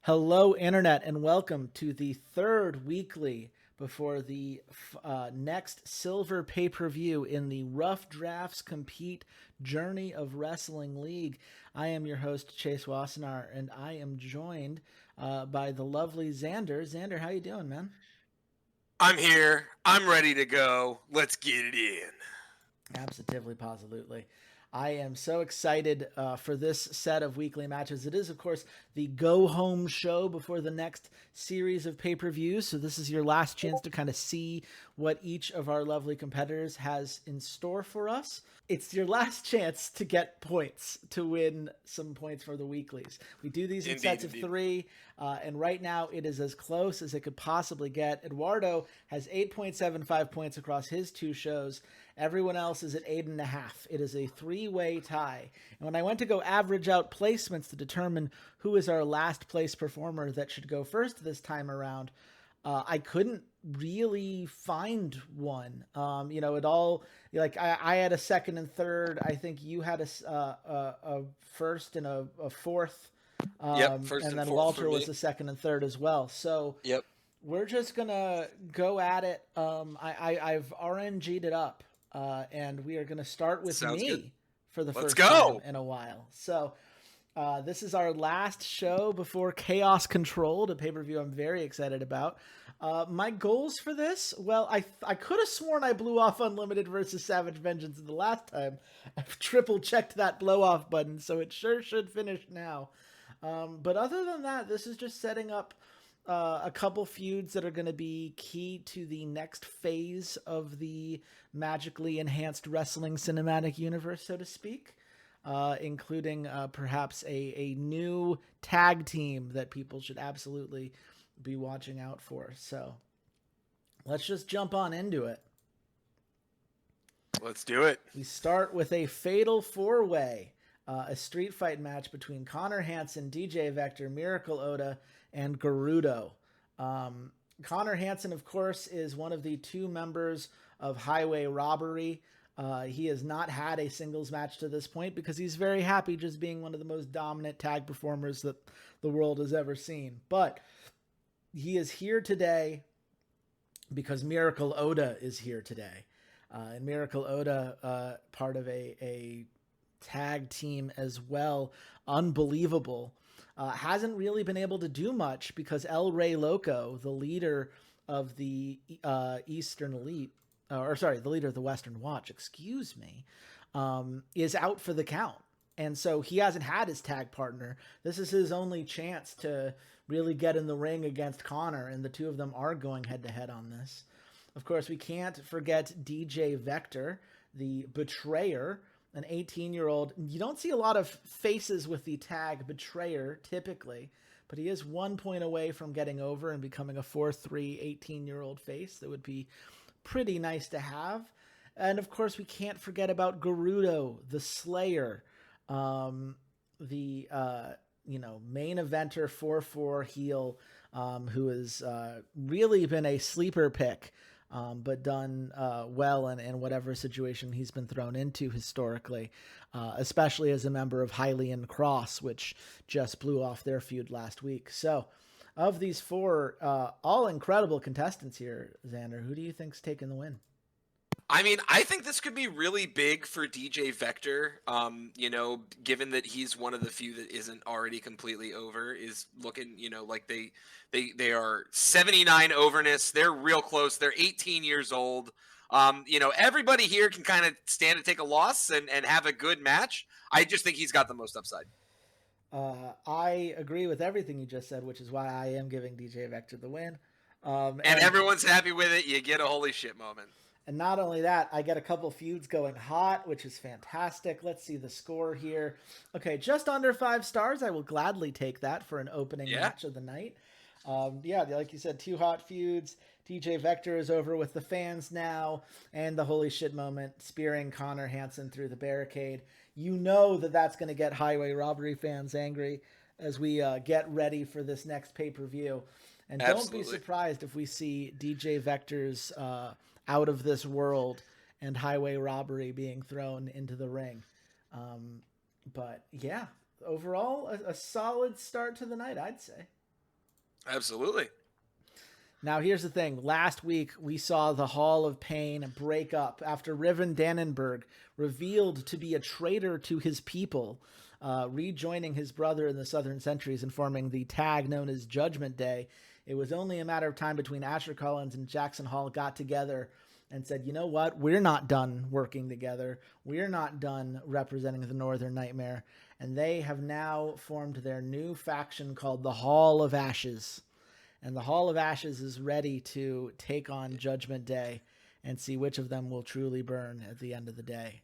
Hello, Internet, and welcome to the third weekly before the next silver pay per view in the Rough Drafts Compete Journey of Wrestling League. I am your host, Chase Wassenaar, and I am joined by the lovely Xander. Xander, how you doing, man? I'm here. I'm ready to go. Let's get it in. Absolutely, positively. I am so excited for this set of weekly matches. It is, of course, the go home show before the next series of pay per views. So, this is your last chance to kind of see what each of our lovely competitors has in store for us. It's your last chance to get points to win some points for the weeklies. We do these in Indeed, sets of indeed. three, and right now it is as close as it could possibly get. Eduardo has 8.75 points across his two shows. Everyone else is at 8.5. It is a three-way tie. And when I went to go average out placements to determine who is our last place performer that should go first this time around, I couldn't really find one. It all like I had a second and third. I think you had a first and a fourth, Yep, first and and then fourth for Walter was me. the second and third as well. So Yep, we're just gonna go at it. I've RNG'd it up, and we are gonna start with sounds good. me for the Let's first time go. in a while. So this is our last show before Chaos Controlled, a pay per view I'm very excited about. My goals for this, well, I could have sworn I blew off Unlimited versus Savage Vengeance the last time. I've triple checked that blow off button, so it sure should finish now. But other than that, this is just setting up a couple feuds that are going to be key to the next phase of the magically enhanced wrestling cinematic universe, so to speak. Including perhaps a new tag team that people should absolutely be watching out for. So let's just jump on into it. Let's do it. We start with a fatal four way, a street fight match between Connor Hansen, DJ Vector, Miracle Oda, and Gerudo. Connor Hansen, of course, is one of the two members of Highway Robbery. He has not had a singles match to this point because he's very happy just being one of the most dominant tag performers that the world has ever seen. But he is here today because Miracle Oda is here today. And Miracle Oda, part of a tag team as well, unbelievable. Hasn't really been able to do much because El Rey Loco, the leader of the Eastern Elite, the leader of the Western Watch, excuse me, is out for the count. And so he hasn't had his tag partner. This is his only chance to really get in the ring against Connor, and the two of them are going head to head on this. Of course, we can't forget DJ Vector, the betrayer, an 18-year-old. You don't see a lot of faces with the tag betrayer typically, but he is 1 point away from getting over and becoming a 4-3 18-year-old face. That would be pretty nice to have. And of course, we can't forget about Gerudo, the Slayer, the main eventer 4-4 heel, who has really been a sleeper pick, but done well in whatever situation he's been thrown into historically, especially as a member of Hylian Cross, which just blew off their feud last week. So, of these four, all incredible contestants here, Xander, who do you think's taking the win? I mean, I think this could be really big for DJ Vector. Given that he's one of the few that isn't already completely over, is looking, like they are 79 overness. They're real close. They're 18 years old. Everybody here can kind of stand to take a loss and have a good match. I just think he's got the most upside. I agree with everything you just said, which is why I am giving DJ Vector the win. Um, And and everyone's happy with it. You get a holy shit moment. And not only that, I get a couple feuds going hot, which is fantastic. Let's see the score here. Okay, just under 5 stars. I will gladly take that for an opening Yeah. match of the night. Yeah, like you said, two hot feuds. DJ Vector is over with the fans now, and the holy shit moment, spearing Connor Hansen through the barricade. You know that that's going to get Highway Robbery fans angry as we get ready for this next pay per view. And don't be Absolutely. surprised if we see DJ Vector's out of this world and Highway Robbery being thrown into the ring. But yeah, overall, a solid start to the night, I'd say. Absolutely. Now, here's the thing. Last week, we saw the Hall of Pain break up after Riven Dannenberg revealed to be a traitor to his people, rejoining his brother in the Southern Centuries and forming the tag known as Judgment Day. It was only a matter of time between Asher Collins and Jackson Hall got together and said, you know what? We're not done working together. We're not done representing the Northern Nightmare. And they have now formed their new faction called the Hall of Ashes. And the Hall of Ashes is ready to take on Judgment Day and see which of them will truly burn at the end of the day.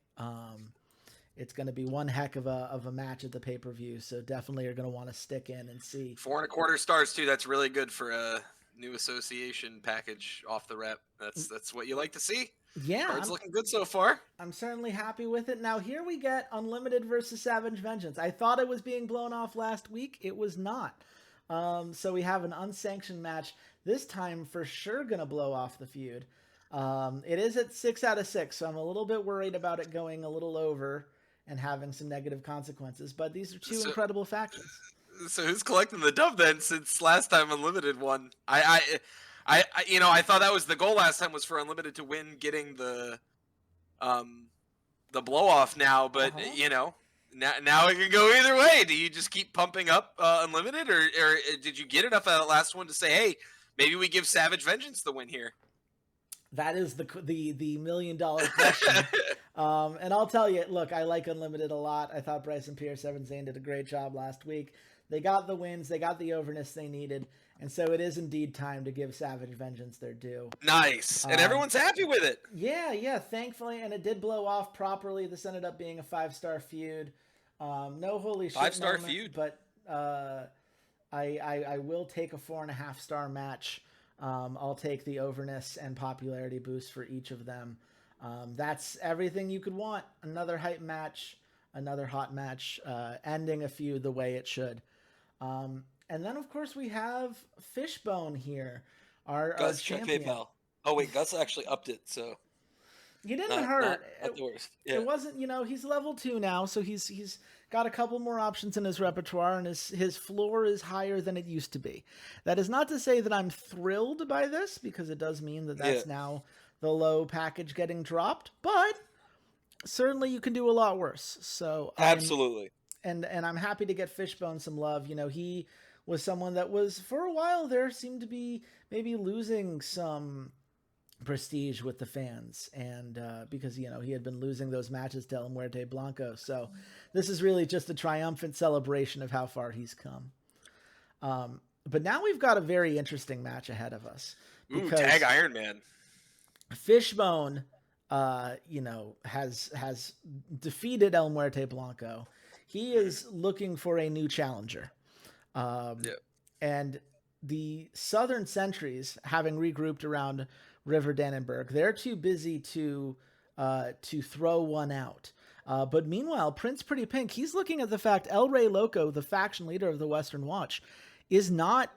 It's going to be one heck of a match at the pay-per-view, so definitely you're going to want to stick in and see. 4.25 stars too. That's really good for a new association package off the rep. That's what you like to see. Yeah, Card's looking good so far. I'm certainly happy with it. Now here we get Unlimited versus Savage Vengeance. I thought it was being blown off last week. It was not. So we have an unsanctioned match. This time for sure going to blow off the feud. It is at 6 out of 6, so I'm a little bit worried about it going a little over and having some negative consequences. But these are two incredible factions. So who's collecting the dub then? Since last time Unlimited won, I thought that was the goal last time, was for Unlimited to win, getting the blow off now. But now it can go either way. Do you just keep pumping up Unlimited, or did you get enough out of the last one to say, hey, maybe we give Savage Vengeance the win here? That is the $1 million question. And I'll tell you, look, I like Unlimited a lot. I thought Bryson Pierce, Evan Zane did a great job last week. They got the wins. They got the overness they needed. And so it is indeed time to give Savage Vengeance their due. Nice. And everyone's happy with it. Yeah, thankfully. And it did blow off properly. This ended up being a 5-star feud. No holy shit 5-star moment, feud. But I will take a 4.5-star match. I'll take the overness and popularity boost for each of them. That's everything you could want. Another hype match, another hot match, ending a feud the way it should. And then, of course, we have Fishbone here, our champion. Check PayPal. Oh, wait, Gus actually upped it, so... He didn't hurt. Not the worst. Yeah. It wasn't, he's level 2 now, so he's got a couple more options in his repertoire, and his floor is higher than it used to be. That is not to say that I'm thrilled by this, because it does mean that that's now the low package getting dropped, but certainly you can do a lot worse. So absolutely. And I'm happy to get Fishbone some love. He was someone that was, for a while there, seemed to be maybe losing some prestige with the fans, and because he had been losing those matches to El Muerte Blanco. So this is really just a triumphant celebration of how far he's come. But now we've got a very interesting match ahead of us. Ooh, tag Iron Man. Fishbone has defeated El Muerte Blanco. He is looking for a new challenger. And the Southern Sentries, having regrouped around River Dannenberg, they're too busy to throw one out. But meanwhile, Prince Pretty Pink, he's looking at the fact El Rey Loco, the faction leader of the Western Watch, is not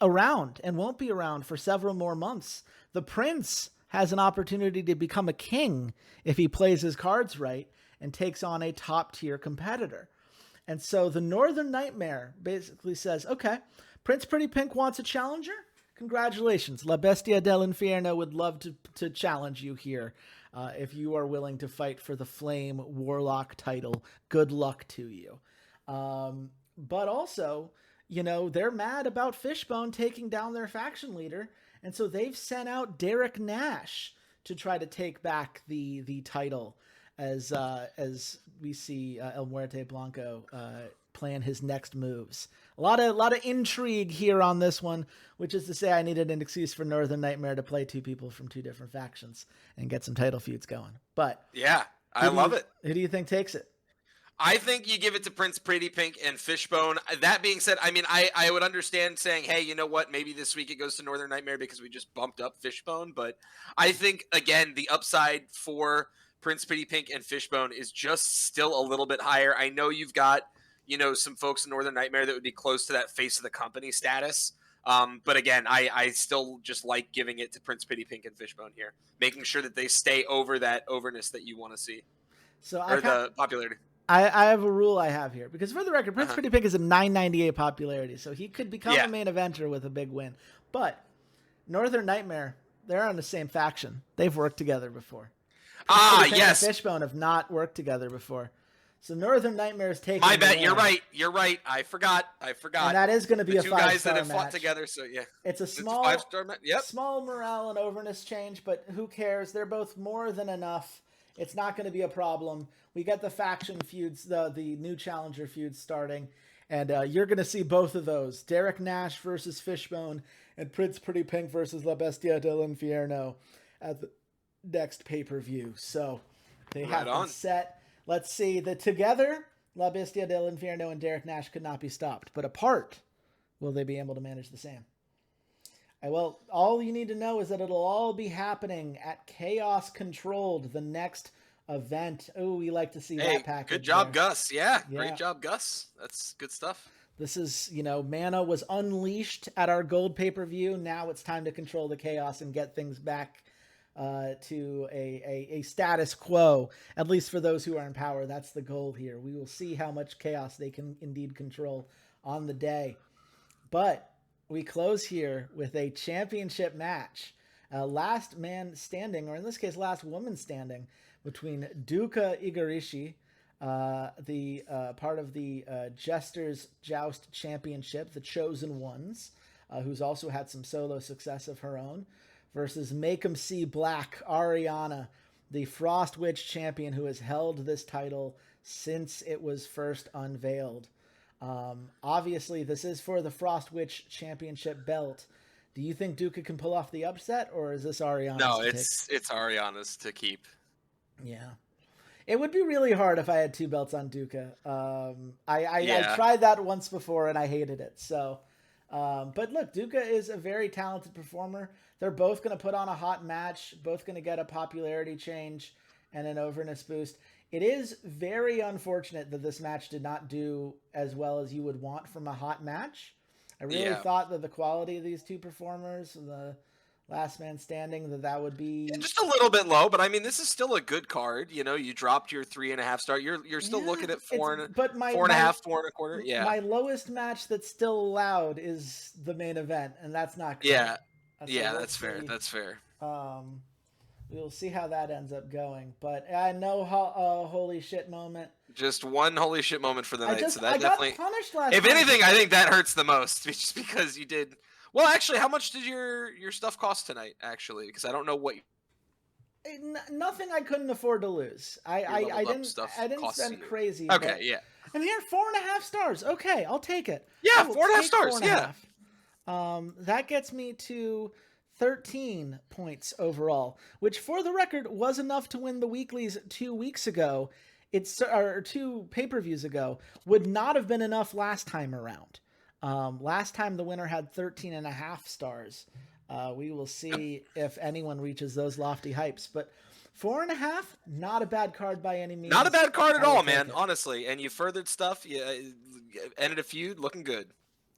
around and won't be around for several more months. The Prince has an opportunity to become a king if he plays his cards right and takes on a top-tier competitor. And so the Northern Nightmare basically says, okay, Prince Pretty Pink wants a challenger? Congratulations. La Bestia del Infierno would love to challenge you here. If you are willing to fight for the Flame Warlock title, good luck to you. But also, they're mad about Fishbone taking down their faction leader, and so they've sent out Derek Nash to try to take back the title as we see El Muerte Blanco plan his next moves. A lot of intrigue here on this one, which is to say I needed an excuse for Northern Nightmare to play two people from two different factions and get some title feuds going. But yeah, I love it. Who do you think takes it? I think you give it to Prince Pretty Pink and Fishbone. That being said, I mean, I would understand saying, hey, you know what, maybe this week it goes to Northern Nightmare because we just bumped up Fishbone. But I think, again, the upside for Prince Pretty Pink and Fishbone is just still a little bit higher. I know you've got, some folks in Northern Nightmare that would be close to that face of the company status. But again, I still just like giving it to Prince Pretty Pink and Fishbone here, making sure that they stay over that overness that you want to see. So the popularity. I have a rule I have here because for the record, Prince Uh-huh. Pretty Pink is a 998 popularity, so he could become a Yeah. main eventer with a big win. But Northern Nightmare, they're on the same faction. They've worked together before. Prince Pretty Ah, Pink and yes. Fishbone have not worked together before. So Northern Nightmare is My taking the bad. You're win. right. You're right. I forgot. And that is going to The be a two guys that 5-star have fought match. together. So yeah, It's a it's a 5-star match. Yep. small morale and overness change, but who cares? They're both more than enough. It's not going to be a problem. We get the faction feuds, the new challenger feuds starting, and you're going to see both of those: Derek Nash versus Fishbone, and Prince Pretty Pink versus La Bestia del Infierno at the next pay-per-view. So they have Right been on. set. Let's see. The together, La Bestia del Infierno and Derek Nash could not be stopped, but apart, will they be able to manage the same? Well, all you need to know is that it'll all be happening at Chaos Controlled, the next event. Oh, we like to see Hey, that package. good job, there. Gus. Yeah, Yeah. great job, Gus. That's good stuff. This is, Mana was unleashed at our gold pay-per-view. Now it's time to control the chaos and get things back to a status quo, at least for those who are in power. That's the goal here. We will see how much chaos they can indeed control on the day. But we close here with a championship match. Last man standing, or in this case, last woman standing, between Duka Igarashi, the part of the Jester's Joust Championship, the Chosen Ones, who's also had some solo success of her own, versus Make 'em See Black, Ariana, the Frost Witch champion who has held this title since it was first unveiled. Obviously, this is for the Frost Witch Championship belt. Do you think Duka can pull off the upset, or is this Ariana's? No, it's Ariana's to keep. Yeah. It would be really hard if I had two belts on Duka. I tried that once before and I hated it. So, but look, Duka is a very talented performer. They're both going to put on a hot match, both going to get a popularity change and an overness boost. It is very unfortunate that this match did not do as well as you would want from a hot match. I really thought that the quality of these two performers, the last man standing, that would be just a little bit low, but I mean, this is still a good card. You dropped your 3.5 star. You're still looking at 4.5, 4.25. Yeah, my lowest match that's still allowed is the main event, and that's not great. Yeah, that's fair. That's fair. We'll see how that ends up going, but I know how holy shit moment. Just one holy shit moment for the night. So that I definitely got punished last If time. anything, I think that hurts the most, just because you did. Well, actually, how much did your stuff cost tonight? Actually, because I don't know what. Nothing I couldn't afford to lose. I didn't spend crazy. Okay, yeah. And here, 4.5 stars. Okay, I'll take it. Yeah, 4.5 stars. Yeah. That gets me to 13 points overall, which, for the record, was enough to win the weeklies 2 weeks ago. Or 2 pay-per-views ago. Would not have been enough last time around. Last time the winner had 13.5 stars. We will see if anyone reaches those lofty hypes. But 4.5, not a bad card by any means. Not a bad card at all, man. Honestly, and you furthered stuff. You ended a feud, looking good.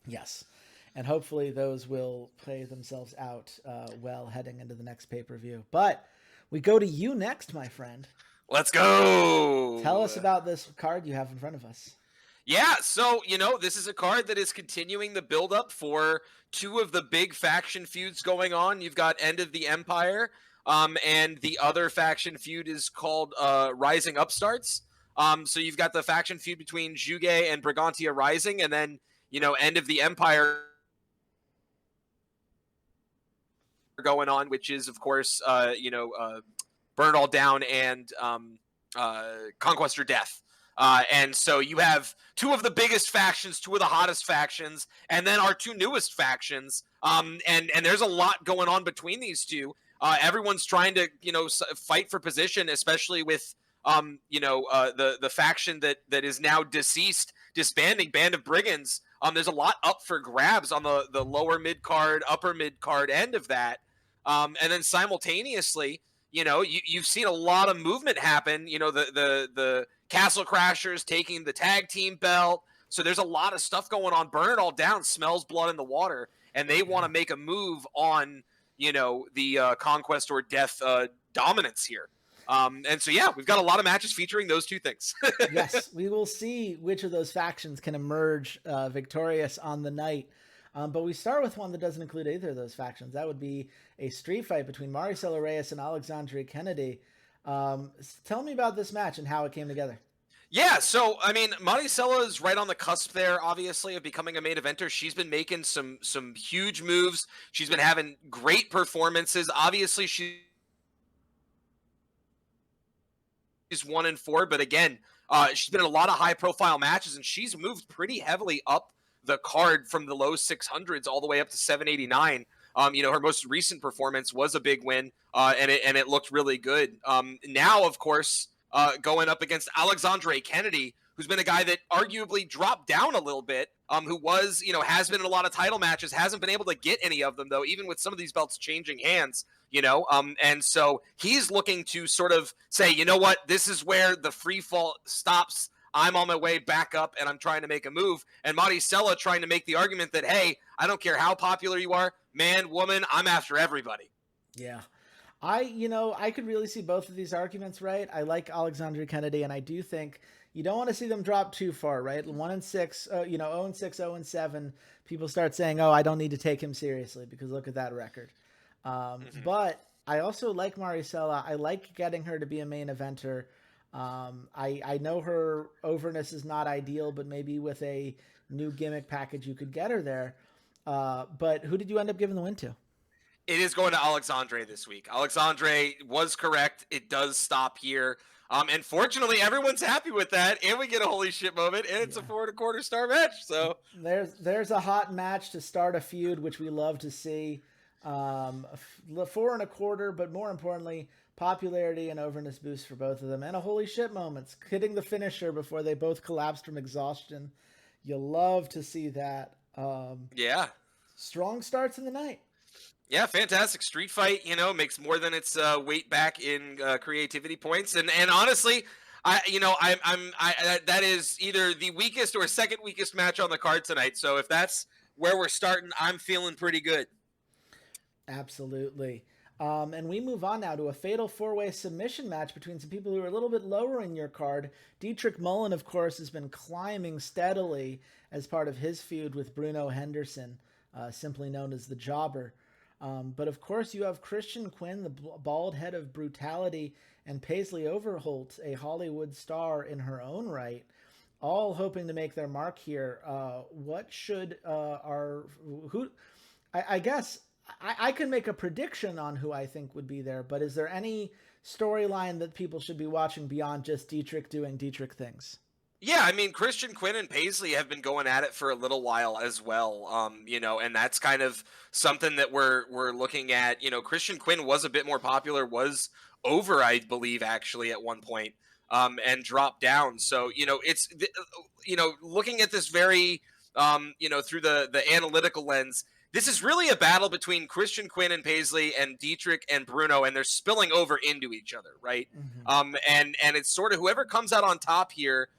Yes, and hopefully those will play themselves out well heading into the next pay-per-view. But we go to you next, my friend. Let's go. Tell us about this card you have in front of us. Yeah, so, this is a card that is continuing the build-up for 2 of the big faction feuds going on. You've got End of the Empire, and the other faction feud is called Rising Upstarts. So you've got the faction feud between Juge and Brigantia Rising, and then, End of the Empire going on, which is, of course, Burn It All Down and Conquest or Death. And so you have 2 of the biggest factions, 2 of the hottest factions, and then our 2 newest factions. And there's a lot going on between these 2. Everyone's trying to, fight for position, especially with, the faction that is now deceased, disbanding, Band of Brigands. There's a lot up for grabs on the lower mid card, upper mid card end of that. And then simultaneously, you've seen a lot of movement happen. The Castle Crashers taking the tag team belt. So there's a lot of stuff going on. Burn It All Down smells blood in the water, and they want to make a move on, the Conquest or Death dominance here. And so, yeah, we've got a lot of matches featuring those two things. Yes, we will see which of those factions can emerge victorious on the night. But we start with one that doesn't include either of those factions. That would be a street fight between Maricela Reyes and Alexandre Kennedy. Tell me about this match and how it came together. Yeah, so I mean, Maricela is right on the cusp there, obviously, of becoming a main eventer. She's been making some huge moves. She's been having great performances. Obviously, she's 1-4, but again, she's been in a lot of high profile matches, and she's moved pretty heavily up the card from the low 600s all the way up to 789. Her most recent performance was a big win, and it looked really good. Now, of course, going up against Alexandre Kennedy, who's been a guy that arguably dropped down a little bit, who was, has been in a lot of title matches, hasn't been able to get any of them, though, even with some of these belts changing hands, and so he's looking to sort of say, you know what, this is where the free fall stops. I'm on my way back up and I'm trying to make a move. And Maricela trying to make the argument that, hey, I don't care how popular you are, man, woman, I'm after everybody. Yeah. I could really see both of these arguments, right? I like Alexandre Kennedy, and I do think you don't want to see them drop too far, right? 1-6, 0-6, 0-7. People start saying, "Oh, I don't need to take him seriously because look at that record." But I also like Maricela. I like getting her to be a main eventer. I know her overness is not ideal, but maybe with a new gimmick package, you could get her there. But who did you end up giving the win to? It is going to Alexandre this week. Alexandre was correct. It does stop here. And fortunately, everyone's happy with that, and we get a holy shit moment, and it's a 4.25 star match. So there's a hot match to start a feud, which we love to see. 4.25, but more importantly, popularity and overness boost for both of them, and a holy shit moments, hitting the finisher before they both collapsed from exhaustion. You love to see that. Yeah, strong starts in the night. Yeah, fantastic street fight. Makes more than its weight back in creativity points, and honestly, that is either the weakest or second weakest match on the card tonight. So if that's where we're starting, I'm feeling pretty good. Absolutely. And we move on now to a fatal four-way submission match between some people who are a little bit lower in your card. Dietrich Mullen, of course, has been climbing steadily as part of his feud with Bruno Henderson, simply known as the Jobber. But of course, you have Christian Quinn, the bald head of brutality, and Paisley Overholt, a Hollywood star in her own right, all hoping to make their mark here. What should I guess I can make a prediction on who I think would be there, but is there any storyline that people should be watching beyond just Dietrich doing Dietrich things? Yeah, I mean, Christian Quinn and Paisley have been going at it for a little while as well, and that's kind of something that we're looking at. Christian Quinn was a bit more popular, was over, I believe, actually at one point, and dropped down. So, it's, looking at this very, through the analytical lens, this is really a battle between Christian Quinn and Paisley and Dietrich and Bruno, and they're spilling over into each other, right? Mm-hmm. And it's sort of whoever comes out on top here,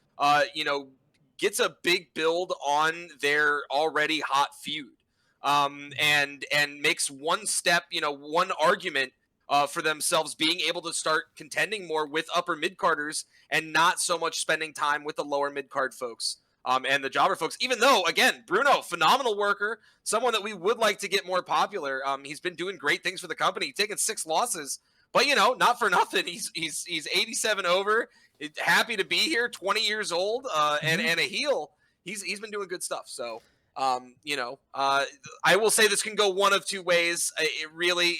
gets a big build on their already hot feud, and makes one step, one argument for themselves being able to start contending more with upper mid-carders and not so much spending time with the lower mid-card folks. And the Jobber folks, even though, again, Bruno, phenomenal worker, someone that we would like to get more popular. He's been doing great things for the company, taking 6 losses, but, not for nothing. He's 87 over, happy to be here, 20 years old, and a heel. He's been doing good stuff. So, I will say this can go one of two ways. It really,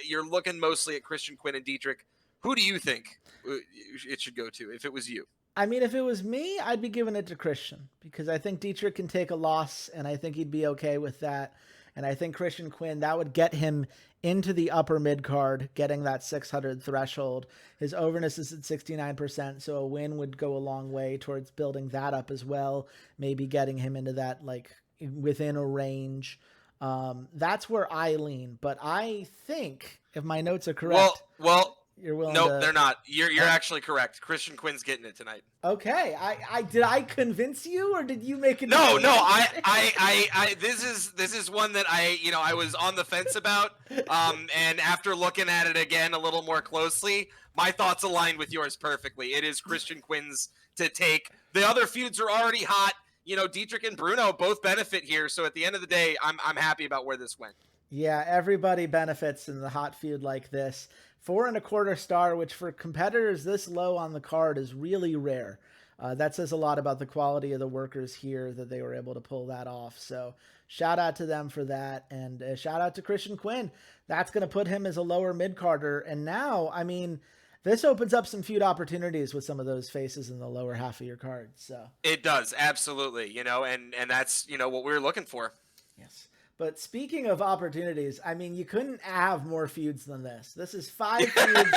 you're looking mostly at Christian Quinn and Dietrich. Who do you think it should go to if it was you? I mean, if it was me, I'd be giving it to Christian because I think Dietrich can take a loss, and I think he'd be okay with that. And I think Christian Quinn, that would get him into the upper mid card, getting that 600 threshold. His overness is at 69%, so a win would go a long way towards building that up as well. Maybe getting him into that, like, within a range. That's where I lean. But I think, if my notes are correct. Well, You're willing Nope, to. they're not. You're Oh, actually correct. Christian Quinn's getting it tonight. okay. I did I convince you or did you make a No, no, determination? this is one that I was on the fence about. And after looking at it again a little more closely, my thoughts aligned with yours perfectly. It is Christian Quinn's to take. The other feuds are already hot. Dietrich and Bruno both benefit here. So at the end of the day, I'm happy about where this went. Yeah, everybody benefits in the hot feud like this. 4.25 star, which for competitors this low on the card is really rare. That says a lot about the quality of the workers here that they were able to pull that off. So shout out to them for that. And shout out to Christian Quinn. That's going to put him as a lower mid carder. And now, I mean, this opens up some feud opportunities with some of those faces in the lower half of your card. So It does, absolutely. And that's what we were looking for. yes. But speaking of opportunities, I mean, you couldn't have more feuds than this. This is 5 feuds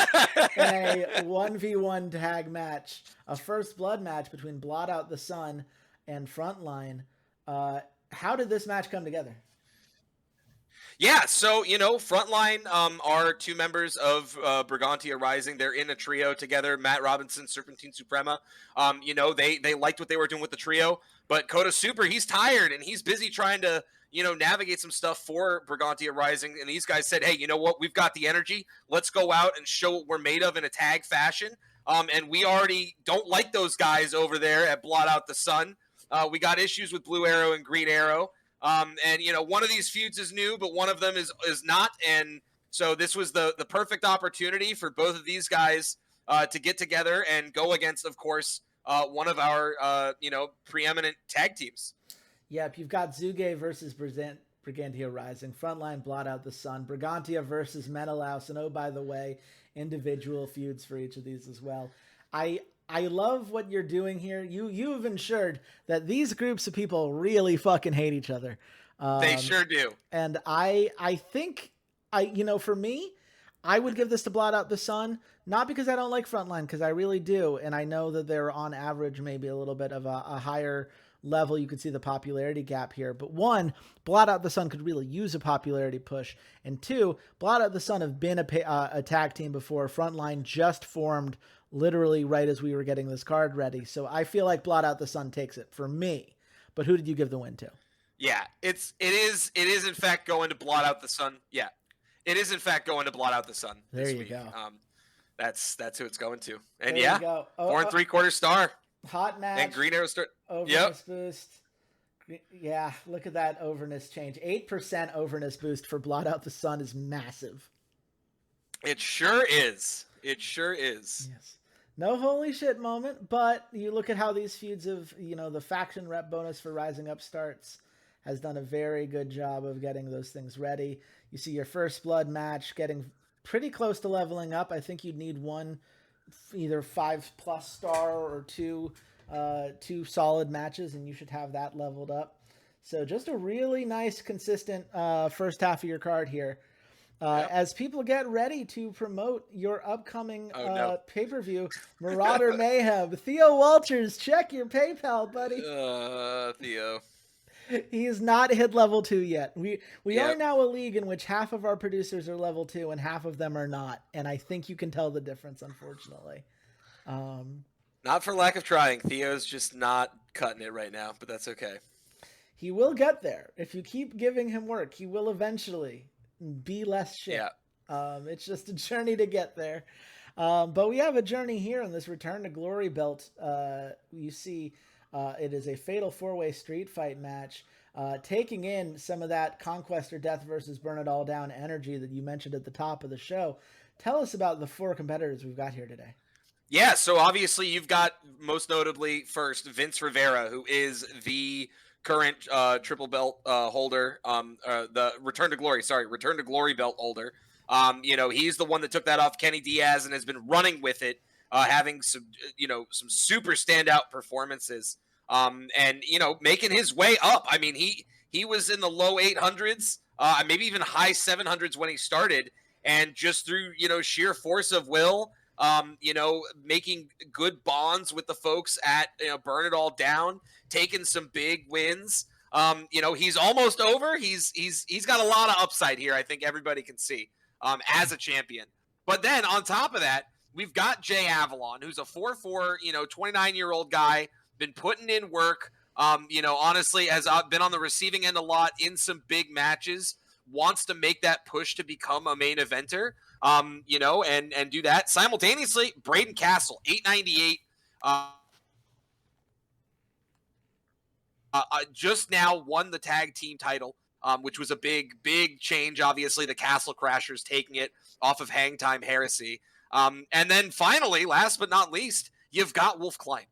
in a 1v1 tag match, a first blood match between Blot Out the Sun and Frontline. How did this match come together? Yeah, so Frontline are 2 members of Brigantia Rising. They're in a trio together. Matt Robinson, Serpentine Suprema. They liked what they were doing with the trio, but Kota Super, he's tired and he's busy trying to navigate some stuff for Brigantia Rising. And these guys said, hey, you know what? We've got the energy. Let's go out and show what we're made of in a tag fashion. And we already don't like those guys over there at Blot Out the Sun. We got issues with Blue Arrow and Green Arrow. And one of these feuds is new, but one of them is not. And so this was the perfect opportunity for both of these guys to get together and go against, of course, one of our preeminent tag teams. Yep, you've got Zuge versus Brigantia Rising, Frontline Blot Out the Sun, Brigantia versus Menelaus, and oh, by the way, individual feuds for each of these as well. I love what you're doing here. You've ensured that these groups of people really fucking hate each other. They sure do. And I think for me, I would give this to Blot Out the Sun, not because I don't like Frontline, because I really do, and I know that they're on average maybe a little bit of a higher level. You could see the popularity gap here, but 1, Blot Out the Sun could really use a popularity push, and 2, Blot Out the Sun have been a tag team before. Frontline just formed literally right as we were getting this card ready, so I feel like Blot Out the Sun takes it for me. But who did you give the win to? Yeah, it is in fact going to Blot Out the Sun. Yeah, it is in fact going to Blot Out the Sun. There you go. That's who it's going to. And there yeah, you go. 4.75 star. Hot match. And Green Arrow start. Overness boost. Yeah, look at that overness change. 8% overness boost for Blot Out the Sun is massive. It sure is. It sure is. Yes. No holy shit moment, but you look at how these feuds of, the faction rep bonus for Rising Upstarts has done a very good job of getting those things ready. You see your first blood match getting pretty close to leveling up. I think you'd need one, either 5+ star or two solid matches, and you should have that leveled up. So just a really nice, consistent first half of your card here. As people get ready to promote your upcoming pay-per-view, Marauder Mayhem, Theo Walters, check your PayPal, buddy. Theo. He is not hit level 2 yet. We are now a league in which half of our producers are level 2 and half of them are not. And I think you can tell the difference, unfortunately. Not for lack of trying. Theo's just not cutting it right now, but that's okay. He will get there. If you keep giving him work, he will eventually be less shit. Yeah. It's just a journey to get there. But we have a journey here in this Return to Glory belt. You see it is a fatal 4-way street fight match, taking in some of that Conquest or Death versus Burn It All Down energy that you mentioned at the top of the show. Tell us about the 4 competitors we've got here today. Yeah, so obviously you've got, most notably, first, Vince Rivera, who is the current triple belt holder, the Return to Glory belt holder. He's the one that took that off Kenny Diaz and has been running with it, having some super standout performances, and making his way up. I mean, he was in the low 800s, maybe even high 700s when he started, and just through sheer force of will, making good bonds with the folks at Burn It All Down, taking some big wins. He's almost over. He's got a lot of upside here. I think everybody can see as a champion. But then on top of that, we've got Jay Avalon, who's a 4-4, 29-year-old guy, been putting in work. Honestly, has been on the receiving end a lot in some big matches. Wants to make that push to become a main eventer. And do that simultaneously. Braden Castle, 898. Just now won the tag team title, which was a big change. Obviously, the Castle Crashers taking it off of Hang Time Heresy. And then finally, last but not least, you've got Wolf Klein.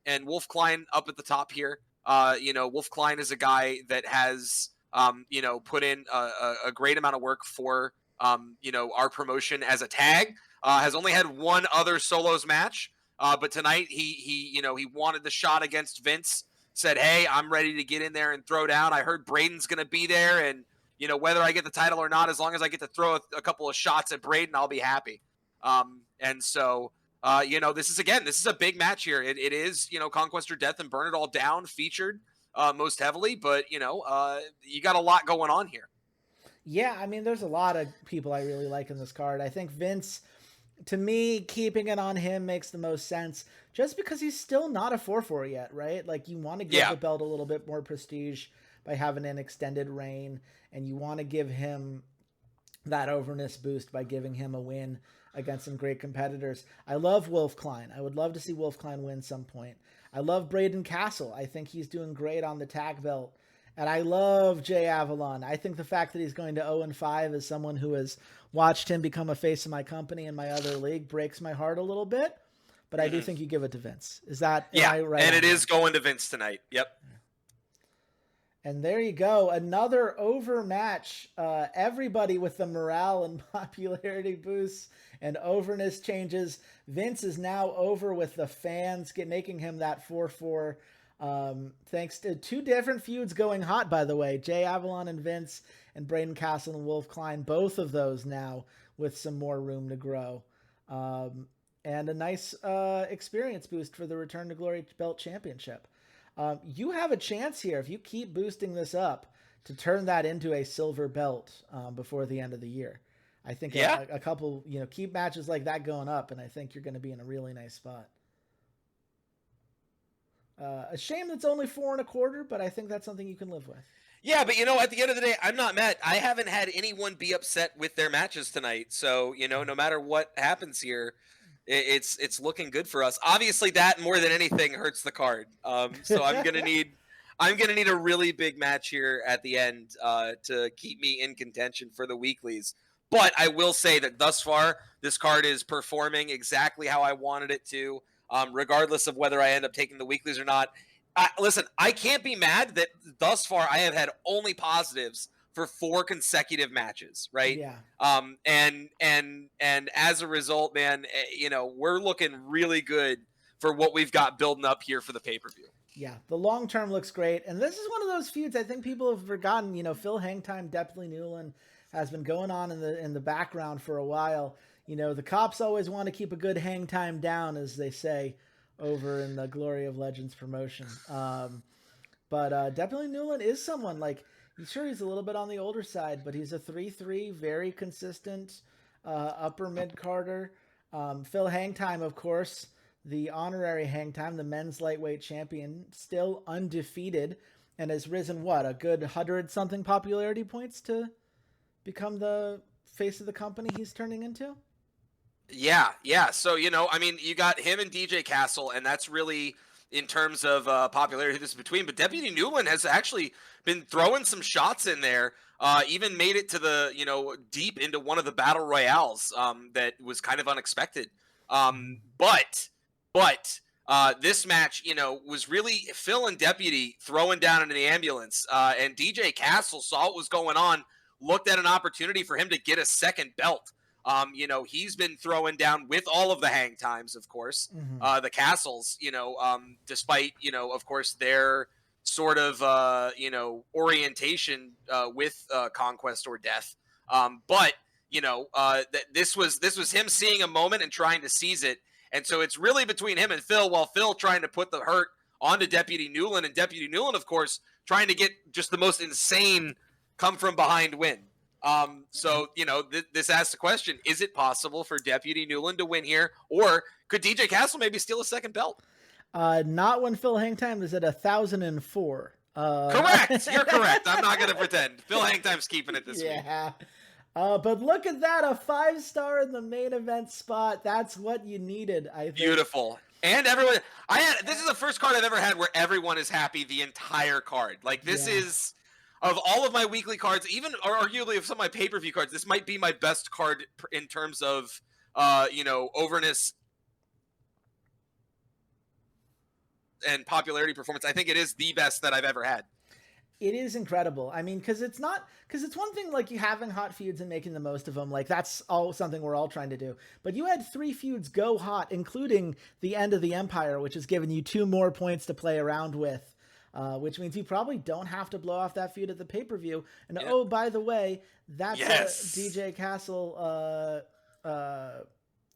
And Wolf Klein up at the top here. Wolf Klein is a guy that has, put in a great amount of work for, our promotion as a tag. Has only had one other solos match. But tonight he wanted the shot against Vince. Said, hey, I'm ready to get in there and throw down. I heard Braden's going to be there, and whether I get the title or not, as long as I get to throw a couple of shots at Braden, I'll be happy. This is a big match here. It is, Conquest or Death and Burn It All Down featured most heavily, but you got a lot going on here. Yeah, I mean, there's a lot of people I really like in this card. I think Vince, to me, keeping it on him makes the most sense, just because he's still not a 4-4 yet, right? Like, you want to give the belt a little bit more prestige by having an extended reign, and you want to give him that overness boost by giving him a win against some great competitors. I love Wolf Klein. I would love to see Wolf Klein win some point. I love Braden Castle. I think he's doing great on the tag belt. And I love Jay Avalon. I think the fact that he's going to 0-5 as someone who has watched him become a face of my company in my other league breaks my heart a little bit. But I do think you give it to Vince. Is that right? And it is going to Vince tonight. Yep. And there you go. Another over match. Everybody with the morale and popularity boosts and overness changes. Vince is now over with the fans, making him that 4-4. Thanks to two different feuds going hot, by the way. Jay Avalon and Vince, and Braden Castle and Wolf Klein. Both of those now with some more room to grow. And a nice experience boost for the Return to Glory Belt Championship. You have a chance here, if you keep boosting this up, to turn that into a silver belt before the end of the year. I think a couple, keep matches like that going up, and I think you're going to be in a really nice spot. A shame that's only 4 1/4, but I think that's something you can live with. Yeah, but at the end of the day, I'm not mad. I haven't had anyone be upset with their matches tonight. So, no matter what happens here, it's looking good for us. Obviously, that more than anything hurts the card. So I'm gonna need a really big match here at the end to keep me in contention for the weeklies. But I will say that thus far, this card is performing exactly how I wanted it to, regardless of whether I end up taking the weeklies or not. Listen, I can't be mad that thus far I have had only positives for 4 consecutive matches, right? Yeah. And as a result, man, we're looking really good for what we've got building up here for the pay-per-view. Yeah, the long term looks great, and this is one of those feuds I think people have forgotten. Phil Hangtime, Deputy Newland has been going on in the background for a while. The cops always want to keep a good hang time down, as they say over in the Glory of Legends promotion. But Deputy Newland is someone, like, sure, he's a little bit on the older side, but he's a 3-3, very consistent upper mid-carder. Phil Hangtime, of course, the honorary Hangtime, the men's lightweight champion, still undefeated, and has risen, a good 100-something popularity points to become the face of the company he's turning into? Yeah. So, you got him and DJ Castle, and that's really, in terms of popularity, this is between. But Deputy Newland has actually been throwing some shots in there, even made it to the, deep into one of the battle royales that was kind of unexpected. But this match, was really Phil and Deputy throwing down into the ambulance, and DJ Castle saw what was going on, looked at an opportunity for him to get a second belt. He's been throwing down with all of the hang times, of course, the Castles, despite, of course, their sort of, orientation with Conquest or Death. But this was him seeing a moment and trying to seize it. And so it's really between him and Phil, while Phil trying to put the hurt onto Deputy Newland, and Deputy Newland, of course, trying to get just the most insane come from behind win. So, this asks the question, is it possible for Deputy Newland to win here? Or could DJ Castle maybe steal a second belt? Not when Phil Hangtime is at 1,004. Correct. You're correct. I'm not going to pretend. Phil Hangtime's keeping it this week. Yeah. But look at that, a 5-star in the main event spot. That's what you needed, I think. Beautiful. And everyone, this is the first card I've ever had where everyone is happy the entire card. Like, this is, of all of my weekly cards, even or arguably of some of my pay-per-view cards, this might be my best card in terms of, overness and popularity performance. I think it is the best that I've ever had. It is incredible. I mean, because it's one thing like you having hot feuds and making the most of them. Like, that's all something we're all trying to do. But you had 3 feuds go hot, including the end of the Empire, which has given you 2 more points to play around with, which means you probably don't have to blow off that feud at the pay-per-view. And oh, by the way, that's a DJ Castle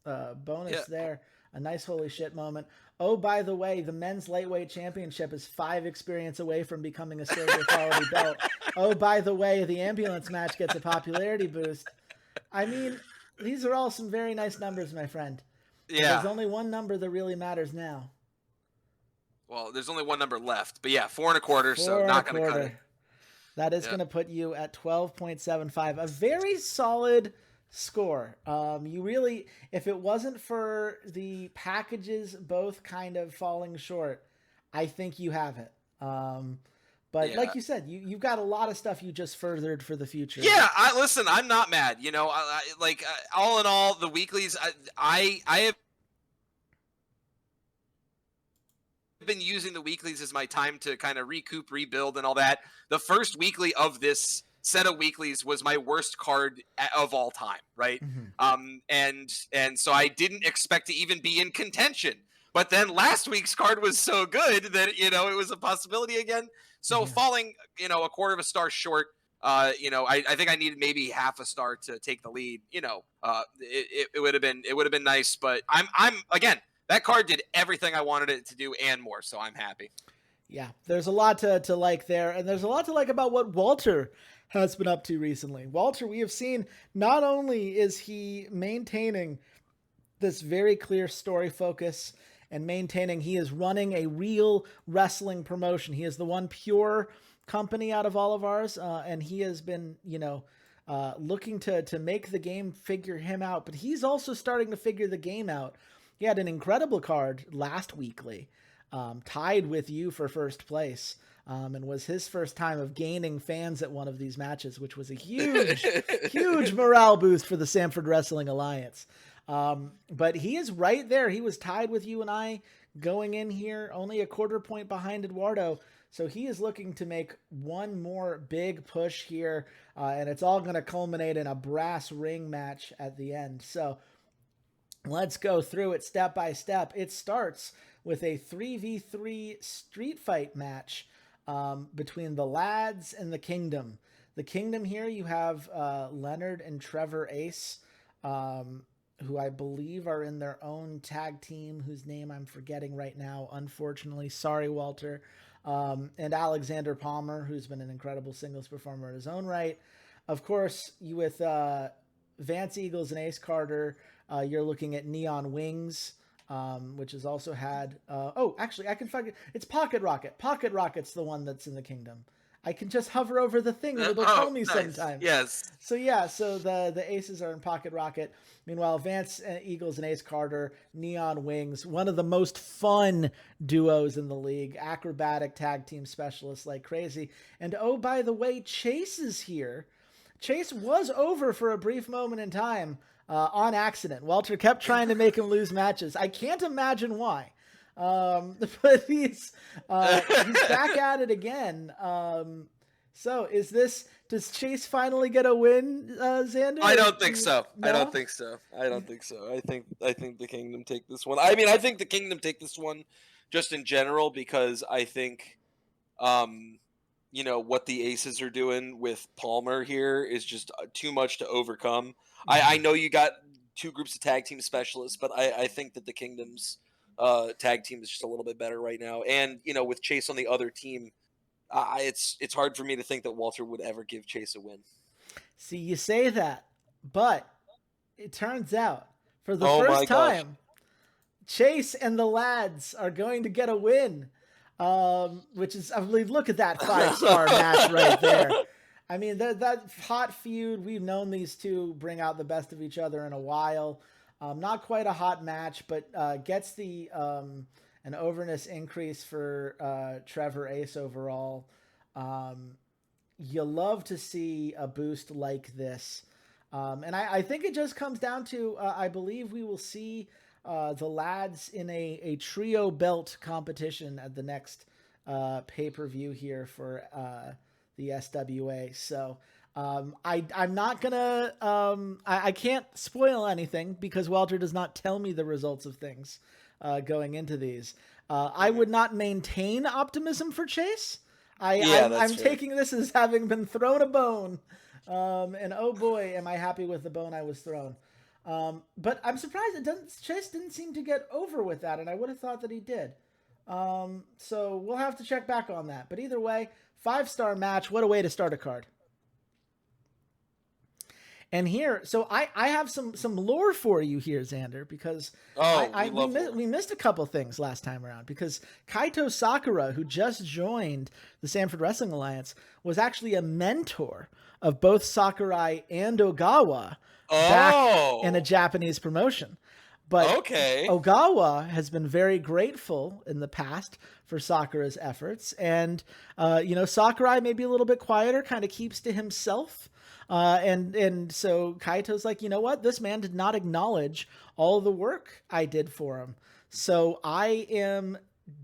bonus there. A nice holy shit moment. Oh, by the way, the men's lightweight championship is 5 experience away from becoming a silver quality belt. Oh, by the way, the ambulance match gets a popularity boost. I mean, these are all some very nice numbers, my friend. Yeah. There's only one number that really matters now. Well, there's only one number left. But yeah, 4 1/4, so not going to cut it. That is going to put you at 12.75. A very solid score. You really, if it wasn't for the packages both kind of falling short, I think you have it. But like you said, you've got a lot of stuff you just furthered for the future. Yeah, listen, I'm not mad. All in all, the weeklies, I have been using the weeklies as my time to kind of recoup, rebuild, and all that. The first weekly of this set of weeklies was my worst card of all time, right? Mm-hmm. And so I didn't expect to even be in contention. But then last week's card was so good that, it was a possibility again. So falling, a 1/4 star short, I think I needed maybe 1/2 star to take the lead. It would have been nice, but I'm again, that card did everything I wanted it to do and more. So I'm happy. Yeah, there's a lot to like there, and there's a lot to like about what Walter has been up to recently. Walter, we have seen, not only is he maintaining this very clear story focus and maintaining he is running a real wrestling promotion. He is the one pure company out of all of ours, and he has been, looking to make the game figure him out, but he's also starting to figure the game out. He had an incredible card last weekly, tied with you for first place. And was his first time of gaining fans at one of these matches, which was a huge, huge morale boost for the Sanford Wrestling Alliance. But he is right there. He was tied with you and I going in here, only a 1/4 point behind Eduardo. So he is looking to make one more big push here, and it's all going to culminate in a brass ring match at the end. So let's go through it step by step. It starts with a 3v3 street fight match between the Lads and the Kingdom. The Kingdom here, you have Leonard and Trevor Ace, who I believe are in their own tag team, whose name I'm forgetting right now, unfortunately. Sorry, Walter. And Alexander Palmer, who's been an incredible singles performer in his own right. Of course, you with Vance Eagles and Ace Carter, you're looking at Neon Wings, which has also had, actually I can find it. It's Pocket Rocket. Pocket Rocket's the one that's in the Kingdom. I can just hover over the thing and it'll tell me nice. Sometimes. Yes. So yeah, so the Aces are in Pocket Rocket. Meanwhile, Vance Eagles and Ace Carter, Neon Wings, one of the most fun duos in the league, acrobatic tag team specialists like crazy. And oh, by the way, Chase is here. Chase was over for a brief moment in time on accident. Walter kept trying to make him lose matches. I can't imagine why. But he's back at it again. So does Chase finally get a win, Xander? I don't think so. No? I don't think so. I think the Kingdom take this one. I mean, I think the Kingdom take this one just in general because I think, what the Aces are doing with Palmer here is just too much to overcome. Mm-hmm. I know you got 2 groups of tag team specialists, but I think that the Kingdom's tag team is just a little bit better right now. And, with Chase on the other team, it's hard for me to think that Walter would ever give Chase a win. See, you say that, but it turns out for the Oh my first gosh. time, Chase and the lads are going to get a win, which is, I believe, look at that 5-star match right there. I mean, that hot feud, we've known these two bring out the best of each other in a while. Not quite a hot match, but gets the an overness increase for Trevor Ace overall. Um, you love to see a boost like this. And I think it just comes down to I believe we will see the lads in a trio belt competition at the next pay per view here for the SWA. So I'm not gonna I can't spoil anything because Walter does not tell me the results of things going into these. I would not maintain optimism for Chase. Yeah, that's I'm fair. taking this as having been thrown a bone. And oh boy, am I happy with the bone I was thrown. But I'm surprised Chase didn't seem to get over with that, and I would have thought that he did. So we'll have to check back on that. But either way, 5-star match. What a way to start a card. And here, so I have some lore for you here, Xander, because Oh, we love lore. we missed a couple things last time around because Kaito Sakura, who just joined the Sanford Wrestling Alliance, was actually a mentor of both Sakurai and Ogawa back in a Oh, Japanese promotion. But okay. Ogawa has been very grateful in the past for Sakura's efforts, and Sakurai may be a little bit quieter, kind of keeps to himself. And so Kaito's like, you know what? This man did not acknowledge all the work I did for him. So I am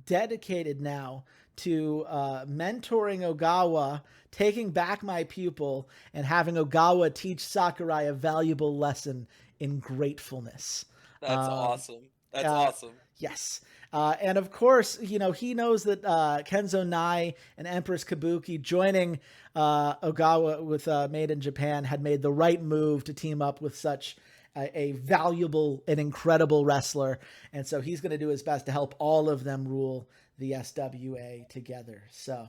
dedicated now to mentoring Ogawa, taking back my pupil, and having Ogawa teach Sakurai a valuable lesson in gratefulness. That's Um, awesome. That's uh, awesome. yes. And of course, he knows that Kenzo Nai and Empress Kabuki joining Ogawa with Made in Japan had made the right move to team up with such a valuable and incredible wrestler. And so he's going to do his best to help all of them rule the SWA together. So,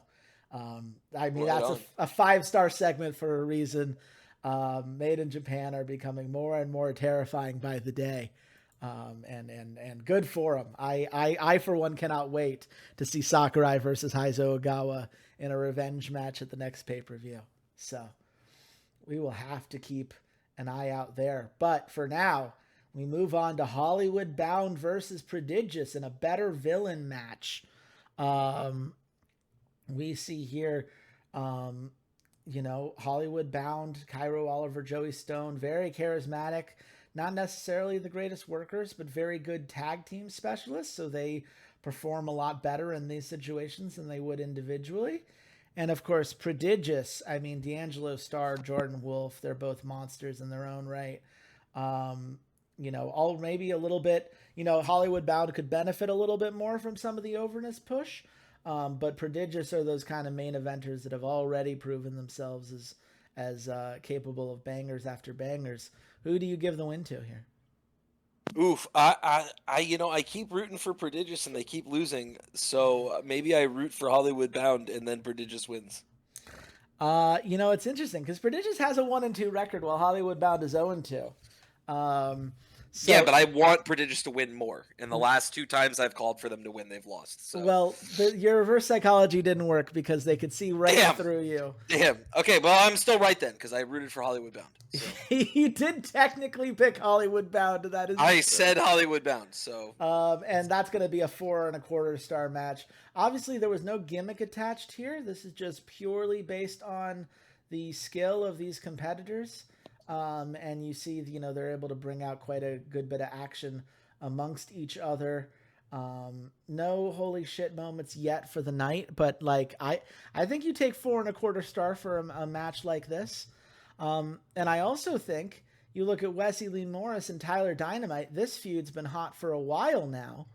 I mean, Right that's on. a 5-star segment for a reason. Made in Japan are becoming more and more terrifying by the day. And good for him. I for one cannot wait to see Sakurai versus Heizo Ogawa in a revenge match at the next pay-per-view. So we will have to keep an eye out there. But for now, we move on to Hollywood Bound versus Prodigious in a better villain match. Um, we see here, Hollywood Bound, Cairo Oliver, Joey Stone, very charismatic. Not necessarily the greatest workers, but very good tag team specialists. So they perform a lot better in these situations than they would individually. And of course, Prodigious. I mean, D'Angelo Starr, Jordan Wolf, they're both monsters in their own right. All maybe a little bit, Hollywood Bound could benefit a little bit more from some of the overness push. But Prodigious are those kind of main eventers that have already proven themselves as capable of bangers after bangers. Who do you give the win to here? Oof. I keep rooting for Prodigious and they keep losing. So maybe I root for Hollywood Bound and then Prodigious wins. It's interesting because Prodigious has a 1-2 record while Hollywood Bound is 0-2. Yeah, So, but I want Prodigious to win more. And the last two times I've called for them to win, they've lost. So well, your reverse psychology didn't work because they could see right damn, through you. damn. Okay, well I'm still right then because I rooted for Hollywood Bound. So. You did technically pick Hollywood Bound. That is I true. said Hollywood Bound. So and that's going to be a 4.25-star match. Obviously, there was no gimmick attached here. This is just purely based on the skill of these competitors. And you see, they're able to bring out quite a good bit of action amongst each other. No holy shit moments yet for the night, but I think you take 4.25 star for a match like this. And I also think you look at Wesley Lee Morris and Tyler Dynamite. This feud's been hot for a while now.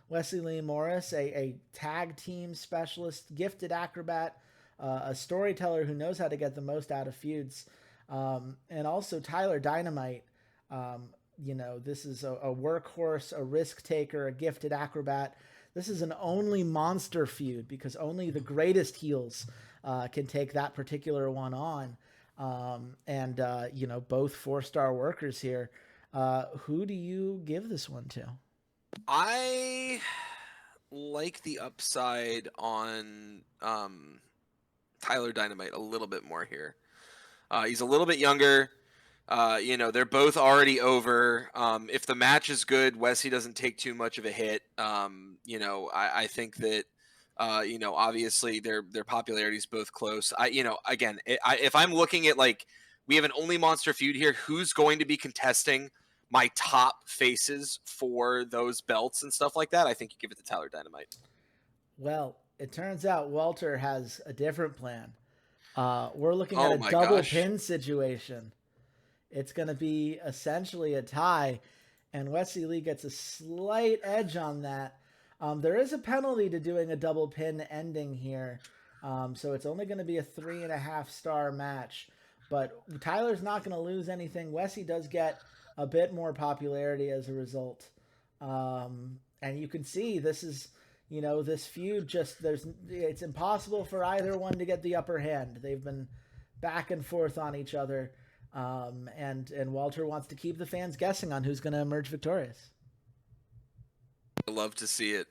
Wesley Lee Morris, a tag team specialist, gifted acrobat, a storyteller who knows how to get the most out of feuds. And also Tyler Dynamite, this is a workhorse, a risk taker, a gifted acrobat. This is an only monster feud because only the greatest heels can take that particular one on. And both 4-star workers here. Who do you give this one to? I like the upside on Tyler Dynamite a little bit more here. He's a little bit younger. They're both already over. If the match is good, Wesley doesn't take too much of a hit. I think that, obviously their popularity is both close. If I'm looking at, like, we have an only monster feud here, who's going to be contesting my top faces for those belts and stuff like that, I think you give it to Tyler Dynamite. Well, it turns out Walter has a different plan. We're looking at Oh a my double gosh. pin situation. It's going to be essentially a tie, and Wesley Lee gets a slight edge on that. There is a penalty to doing a double pin ending here, so it's only going to be a 3.5-star match. But Tyler's not going to lose anything. Wesley does get a bit more popularity as a result, and you can see this is, this feud it's impossible for either one to get the upper hand. They've been back and forth on each other. And Walter wants to keep the fans guessing on who's going to emerge victorious. I love to see it.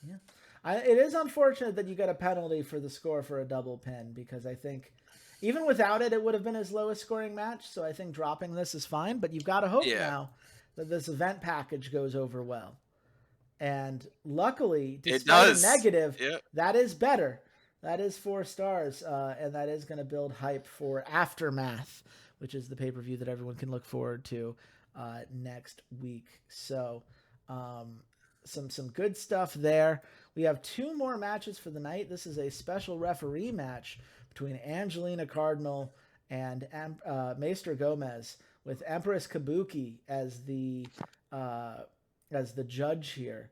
Yeah, it is unfortunate that you get a penalty for the score for a double pin, because I think even without it, it would have been his lowest scoring match. So I think dropping this is fine, but you've got to hope now that this event package goes over well. And luckily, despite a negative, that is better. That is 4 stars, and that is going to build hype for Aftermath, which is the pay-per-view that everyone can look forward to next week. So some good stuff there. We have 2 more matches for the night. This is a special referee match between Angelina Cardinal and Maester Gomez, with Empress Kabuki as the judge here.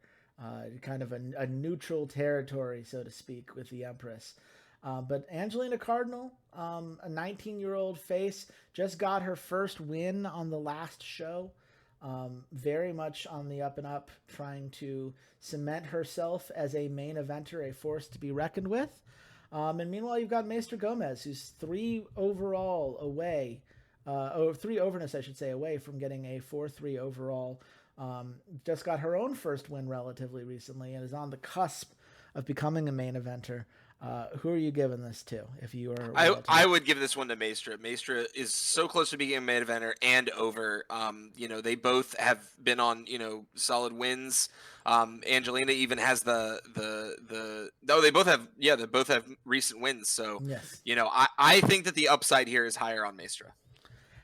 Kind of a neutral territory, so to speak, with the Empress. But Angelina Cardinal, a 19-year-old face, just got her first win on the last show. Very much on the up and up, trying to cement herself as a main eventer, a force to be reckoned with. And meanwhile, you've got Maester Gomez, who's 3 overall away, 3 overness, I should say, away from getting a 4-3 overall. Just got her own first win relatively recently and is on the cusp of becoming a main eventer. Who are you giving this to? If you are, I would give this one to Maestra. Maestra is so close to being a main eventer and over. They both have been on, solid wins. Angelina even has they both have recent wins. So, yes. I think that the upside here is higher on Maestra.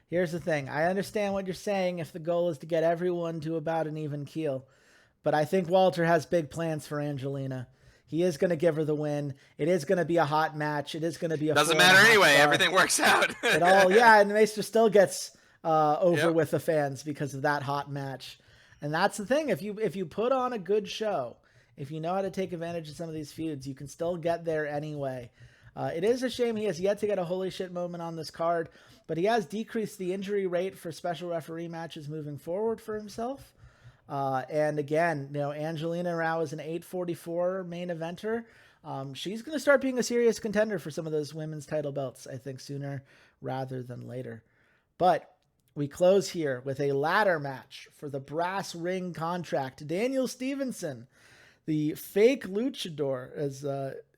Here's the thing. I understand what you're saying if the goal is to get everyone to about an even keel. But I think Walter has big plans for Angelina. He is going to give her the win. It is going to be a hot match. It is going to be a doesn't matter anyway. Everything works out. And Maester still gets over with the fans because of that hot match. And that's the thing. If you put on a good show, if you know how to take advantage of some of these feuds, you can still get there anyway. It is a shame he has yet to get a holy shit moment on this card, but he has decreased the injury rate for special referee matches moving forward for himself. And again, Angelina Rao is an 844 main eventer. She's going to start being a serious contender for some of those women's title belts, I think, sooner rather than later. But we close here with a ladder match for the brass ring contract. Daniel Stevenson, the fake luchador, as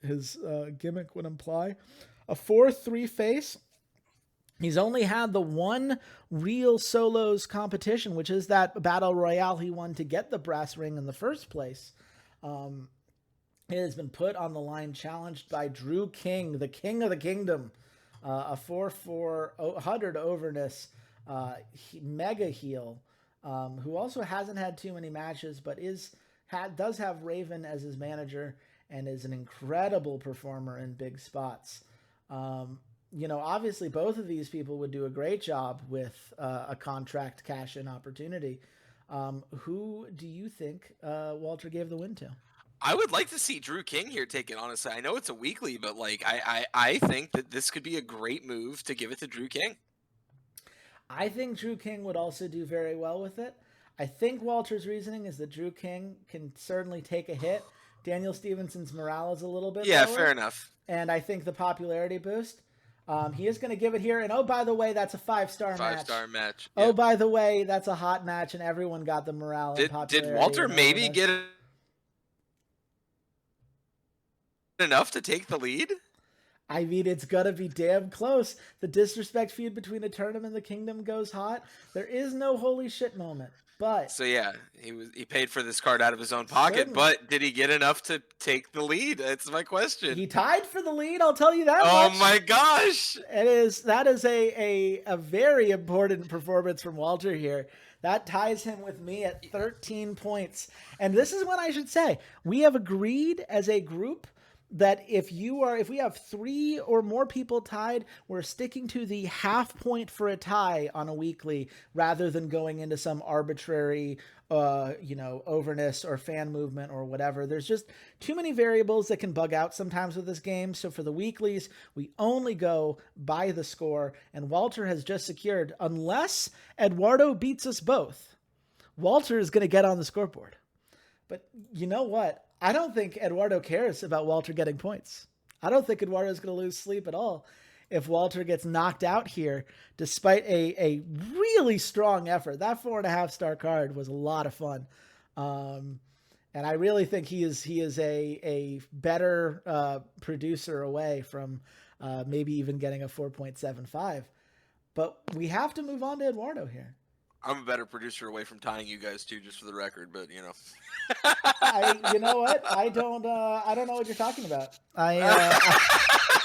his gimmick would imply, a 4-3 face. He's only had the one real solos competition, which is that battle royale he won to get the brass ring in the first place. It has been put on the line, challenged by Drew King, the king of the kingdom, a 4-400 overness mega heel, who also hasn't had too many matches, but does have Raven as his manager and is an incredible performer in big spots. Obviously both of these people would do a great job with a contract cash-in opportunity. Who do you think Walter gave the win to? I would like to see Drew King here take it, honestly. I know it's a weekly, but I think that this could be a great move to give it to Drew King. I think Drew King would also do very well with it. I think Walter's reasoning is that Drew King can certainly take a hit. Daniel Stevenson's morale is a little bit lower. Fair enough. And I think the popularity boost. He is going to give it here. And oh, by the way, that's a 5-star match. 5-star match. Oh, Yeah. by the way, that's a hot match, and everyone got the morale and popularity. Did Walter and maybe awareness. get enough to take the lead? I mean, it's gonna be damn close. The disrespect feud between Eternum and the Kingdom goes hot. There is no holy shit moment, but So yeah, he paid for this card out of his own pocket, Certainly. but did he get enough to take the lead? That's my question. he tied for the lead. I'll tell you that Oh much. my gosh! That is a very important performance from Walter here. That ties him with me at 13 points. And this is what I should say. We have agreed as a group that if we have 3 or more people tied, we're sticking to the half point for a tie on a weekly rather than going into some arbitrary overness or fan movement or whatever. There's just too many variables that can bug out sometimes with this game. So for the weeklies, we only go by the score, and Walter has just secured, unless Eduardo beats us both, Walter is going to get on the scoreboard. But you know what? I don't think Eduardo cares about Walter getting points. I don't think Eduardo's going to lose sleep at all if Walter gets knocked out here, despite a really strong effort. That 4.5-star card was a lot of fun. And I really think he is a better producer away from maybe even getting a 4.75. But we have to move on to Eduardo here. I'm a better producer away from tying you guys too, just for the record. But you know, you know what? I don't know what you're talking about. I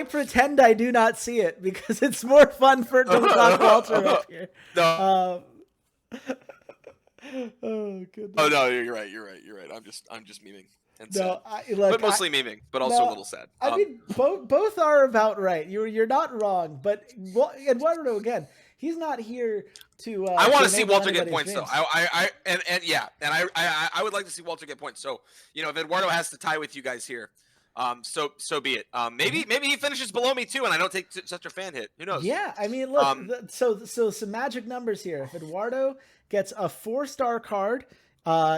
pretend I do not see it because it's more fun to talk Walter up here. No. Oh goodness. Oh no, you're right. I'm just memeing. And No, sad. But mostly memeing, but also a little sad. I mean, both are about right. You're not wrong, but Eduardo again, he's not here to. I want to see enable Walter get anybody's points though. dreams. I would like to see Walter get points. So if Eduardo has to tie with you guys here, so be it. Maybe he finishes below me too, and I don't take such a fan hit. Who knows? Yeah, I mean, look. So some magic numbers here. If Eduardo gets a 4-star card,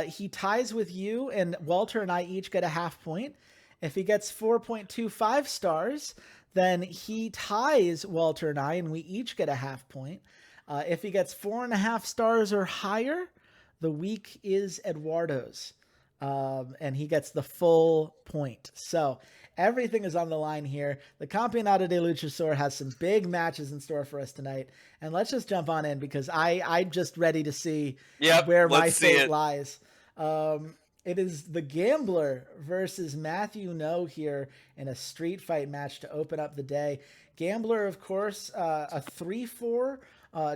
he ties with you, and Walter and I each get a half point. If he gets 4.25 stars, then he ties Walter and I, and we each get a half point. If he gets 4.5 stars or higher, the week is Eduardo's, and he gets the full point. So everything is on the line here. The Campeonato de Luchasaur has some big matches in store for us tonight, and let's just jump on in because I'm just ready to see where my fate lies. It is the Gambler versus Matthew No here in a street fight match to open up the day. Gambler, of course, a 3-4,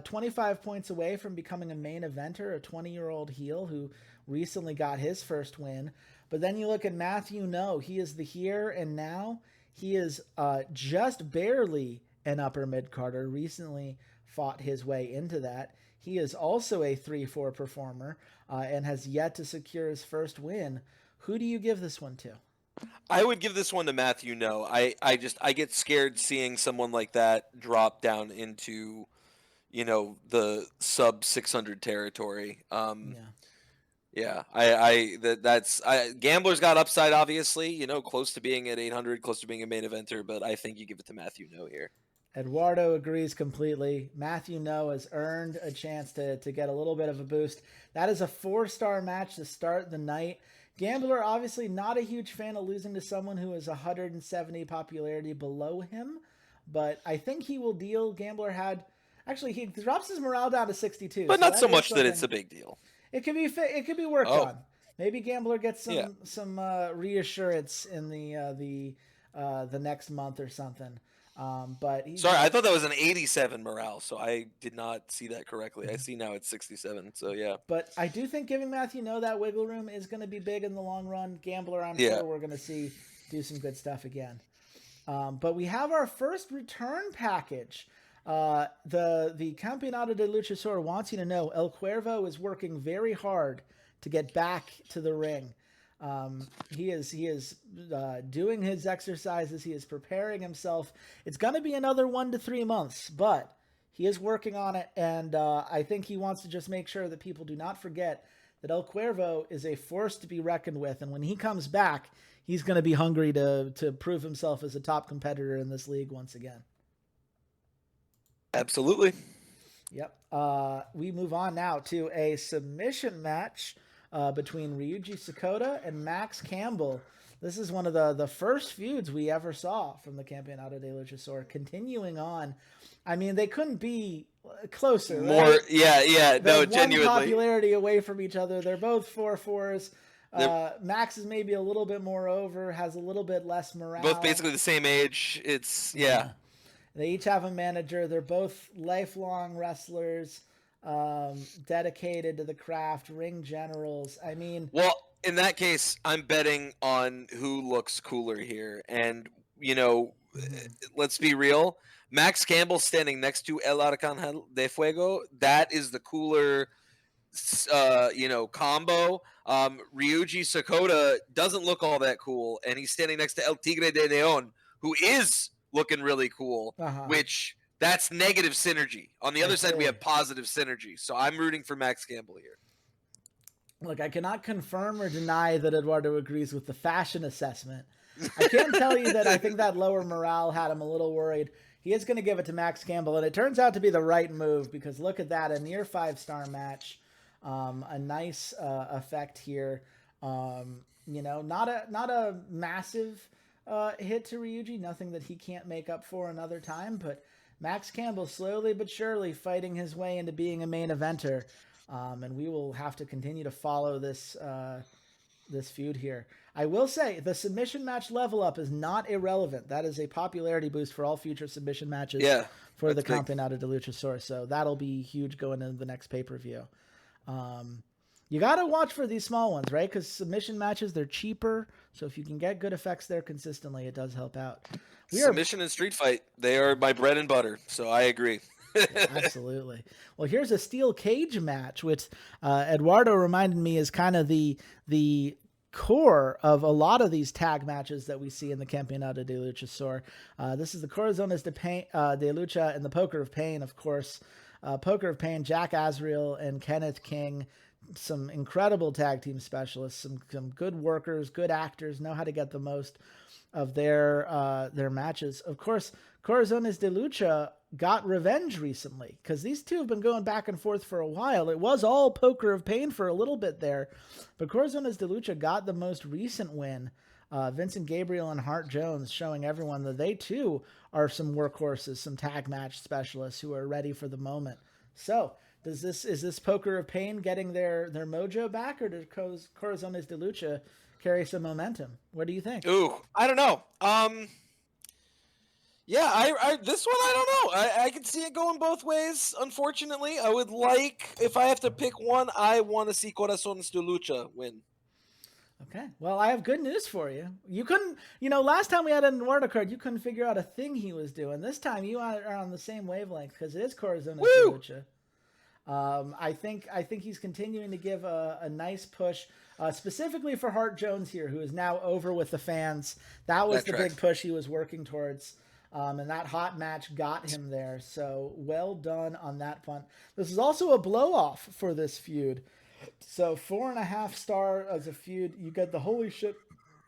25 points away from becoming a main eventer, a 20-year-old heel who recently got his first win. But then you look at Matthew No. He is the here and now. He is just barely an upper mid-carder, recently fought his way into that. He is also a 3-4 performer and has yet to secure his first win. Who do you give this one to? I would give this one to Matthew No. I get scared seeing someone like that drop down into, the sub 600 territory. Gambler's got upside, obviously, close to being at 800, close to being a main eventer, but I think you give it to Matthew No here. Eduardo agrees completely. Matthew No has earned a chance to get a little bit of a boost. That is a 4-star match to start the night. Gambler, obviously not a huge fan of losing to someone who is 170 popularity below him, but I think he will deal. Gambler he drops his morale down to 62. But not so much that it's a big deal. It could be worked on. Maybe Gambler gets some reassurance in the next month or something. But sorry, I thought that was an 87 morale, so I did not see that correctly. I see now it's 67, so yeah. But I do think giving Matthew No that wiggle room is going to be big in the long run. Gambler, I'm sure we're going to see do some good stuff again. But we have our first return package. The Campeonato de Luchasaur wants you to know El Cuervo is working very hard to get back to the ring. He is doing his exercises. He is preparing himself. It's going to be another 1 to 3 months, but he is working on it. And I think he wants to just make sure that people do not forget that El Cuervo is a force to be reckoned with. And when he comes back, he's going to be hungry to prove himself as a top competitor in this league once again. Absolutely. Yep. We move on now to a submission match between Ryuji Sakota and Max Campbell. This is one of the first feuds we ever saw from the Campeonato de Luchasaur. Continuing on, I mean, they couldn't be closer. More, right? yeah. They're No, genuinely. one popularity away from each other. They're both 4-4s. Max is maybe a little bit more over, has a little bit less morale. Both basically the same age. It's yeah. They each have a manager. They're both lifelong wrestlers, dedicated to the craft, ring generals. I mean, well, in that case, I'm betting on who looks cooler here. And, let's be real. Max Campbell standing next to El Arcángel de Fuego, that is the cooler, combo. Ryuji Sakota doesn't look all that cool, and he's standing next to El Tigre de León, who is looking really cool, which that's negative synergy. On the other side, we have positive synergy. So I'm rooting for Max Campbell here. Look, I cannot confirm or deny that Eduardo agrees with the fashion assessment. I can tell you that I think that lower morale had him a little worried. He is going to give it to Max Campbell, and it turns out to be the right move because look at that, a near 5-star match. A nice effect here. Not a massive hit to Ryuji, nothing that he can't make up for another time, but Max Campbell slowly but surely fighting his way into being a main eventer. And we will have to continue to follow this feud here. I will say the submission match level up is not irrelevant. That is a popularity boost for all future submission matches for the Campeonato de Luchasaur. So that'll be huge going into the next pay-per-view. You got to watch for these small ones, right? Because submission matches, they're cheaper. So if you can get good effects there consistently, it does help out. Submission and street fight, they are my bread and butter. So I agree. Absolutely. Well, here's a steel cage match, which Eduardo reminded me is kind of the core of a lot of these tag matches that we see in the Campeonato de Luchasaur. This is the Corazones de Lucha and the Poker of Pain, of course. Poker of Pain, Jack Azriel and Kenneth King, some incredible tag team specialists, some good workers, good actors, know how to get the most of their matches. Of course, Corazones de Lucha got revenge recently because these two have been going back and forth for a while. It was all Poker of Pain for a little bit there, but Corazones de Lucha got the most recent win. Vincent Gabriel and Hart Jones showing everyone that they too are some workhorses, some tag match specialists who are ready for the moment. So is this Poker of Pain getting their mojo back, or does Corazones de Lucha carry some momentum? What do you think? Ooh, I don't know. Yeah, I this one I don't know. I can see it going both ways. Unfortunately, I would like, if I have to pick one, I want to see Corazones de Lucha win. Okay, well, I have good news for you. You couldn't, last time we had an Eduardo card, you couldn't figure out a thing he was doing. This time you are on the same wavelength because it is Corazones de Lucha. I think he's continuing to give a nice push, specifically for Hart Jones here, who is now over with the fans. That was the big push he was working towards. And that hot match got him there. So well done on that front. This is also a blow-off for this feud. So 4.5 star as a feud. You get the holy shit